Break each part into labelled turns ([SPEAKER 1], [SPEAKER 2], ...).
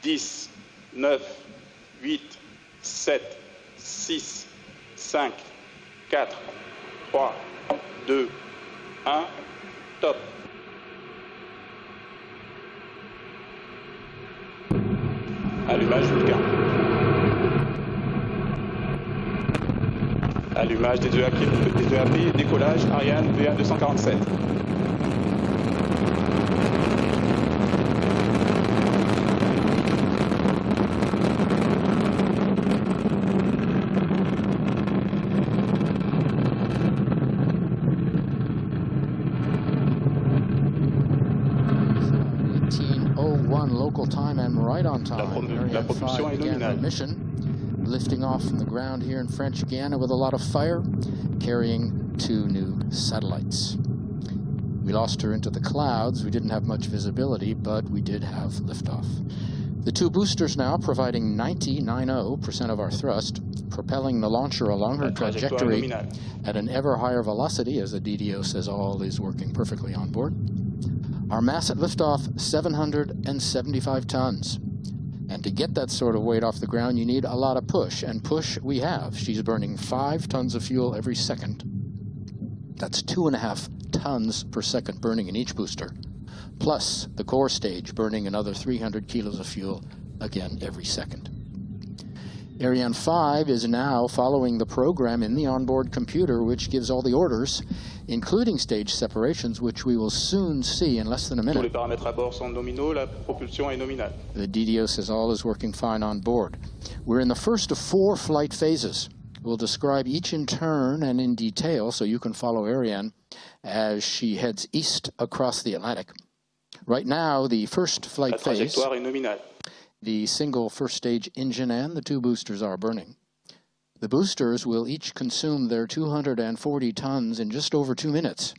[SPEAKER 1] 10, 9, 8, 7, 6, 5, 4, 3, 2, 1, top. Allumage Vulcain. Allumage des EAP, décollage Ariane VA247.
[SPEAKER 2] Local time and right on time.
[SPEAKER 1] La propulsion est nominale.
[SPEAKER 2] Mission, lifting off from the ground here in French Guiana with a lot of fire, carrying 2 new satellites. We lost her into the clouds. We didn't have much visibility, but we did have liftoff. The 2 boosters now providing 90% of our thrust, propelling the launcher along her trajectory at an ever higher velocity, as the DDO says all is working perfectly on board. Our mass at liftoff, 775 tons. And to get that sort of weight off the ground, you need a lot of push, and push we have. She's burning 5 tons of fuel every second. That's 2.5 tons per second burning in each booster, plus the core stage burning another 300 kilos of fuel, again, every second. Ariane 5 is now following the program in the onboard computer, which gives all the orders, including stage separations, which we will soon see in less than a minute.
[SPEAKER 1] Tous les paramètres à bord sont nominaux, la propulsion est nominale.
[SPEAKER 2] The DDO says all is working fine on board. We're in the first of 4 flight phases. We'll describe each in turn and in detail so you can follow Ariane as she heads east across the Atlantic. Right now, the first flight phase, the single first stage engine and the 2 boosters are burning. The boosters will each consume their 240 tons in just over 2 minutes.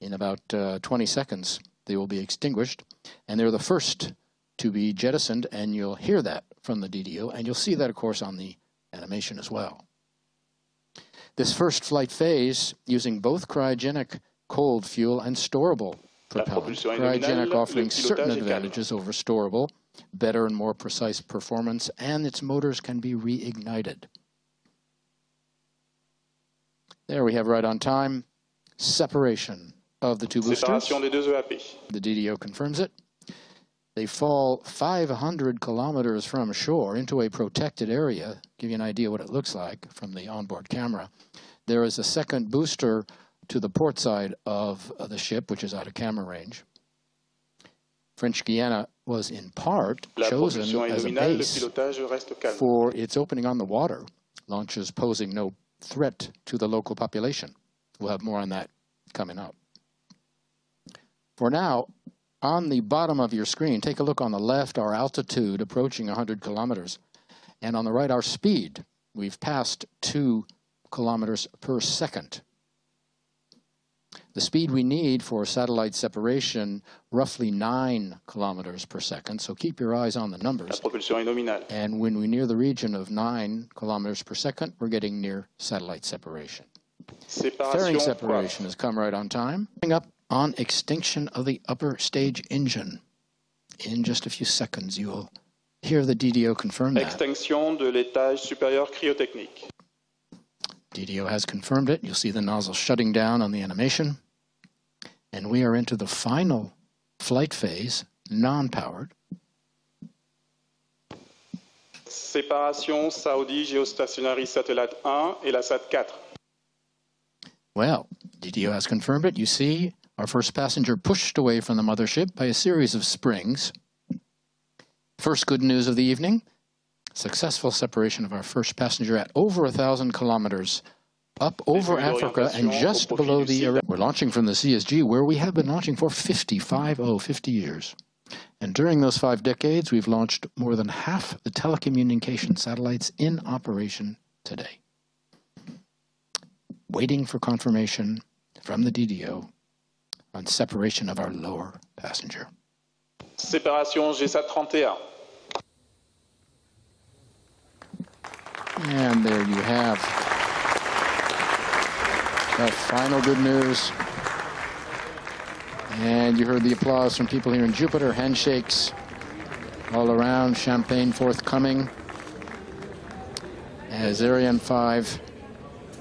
[SPEAKER 2] In about 20 seconds, they will be extinguished, and they're the first to be jettisoned, and you'll hear that from the DDO, and you'll see that, of course, on the animation as well. This first flight phase, using both cryogenic cold fuel and storable propellant, cryogenic offering certain advantages over storable, better and more precise performance, and its motors can be reignited. There we have right on time, separation of the 2 boosters. The DDO confirms it. They fall 500 kilometers from shore into a protected area. Give you an idea what it looks like from the onboard camera. There is a second booster to the port side of the ship, which is out of camera range. French Guiana was in part chosen as a base for its opening on the water, launches posing no threat to the local population. We'll have more on that coming up. For now, on the bottom of your screen, take a look on the left, our altitude approaching 100 kilometers, and on the right, our speed. We've passed 2 kilometers per second. The speed we need for satellite separation, roughly 9 kilometers per second, so keep your eyes on the numbers. And when we near the region of 9 kilometers per second, we're getting near satellite separation. Fairing separation has come right on time. Coming up on extinction of the upper stage engine. In just a few seconds, you will hear the DDO confirm that.
[SPEAKER 1] Extinction de l'étage supérieur cryotechnique.
[SPEAKER 2] DDO has confirmed it. You'll see the nozzle shutting down on the animation. And we are into the final flight phase, non-powered.
[SPEAKER 1] Séparation Saudi Geostationary Satellite 1 et la SAT-4.
[SPEAKER 2] Well, DDO has confirmed it. You see our first passenger pushed away from the mothership by a series of springs. First good news of the evening. Successful separation of our first passenger at over 1,000 kilometers up over Africa and just below the Ariane. We're launching from the CSG, where we have been launching for 50 years. And during those 5 decades, we've launched more than half the telecommunication satellites in operation today. Waiting for confirmation from the DDO on separation of our lower passenger.
[SPEAKER 1] Séparation GSAT-31.
[SPEAKER 2] And there you have the final good news. And you heard the applause from people here in Jupiter, handshakes. all around, champagne forthcoming, as Ariane 5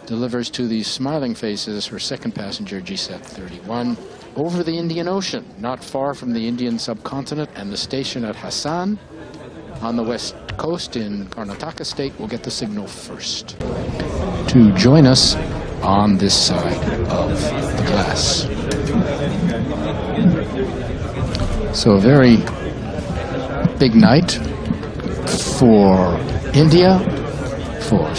[SPEAKER 2] delivers to the smiling faces her second passenger, GSAT-31, over the Indian Ocean, not far from the Indian subcontinent, and the station at Hassan on the west coast in Karnataka state will get the signal first to join us on this side of the glass. So a very big night for India, for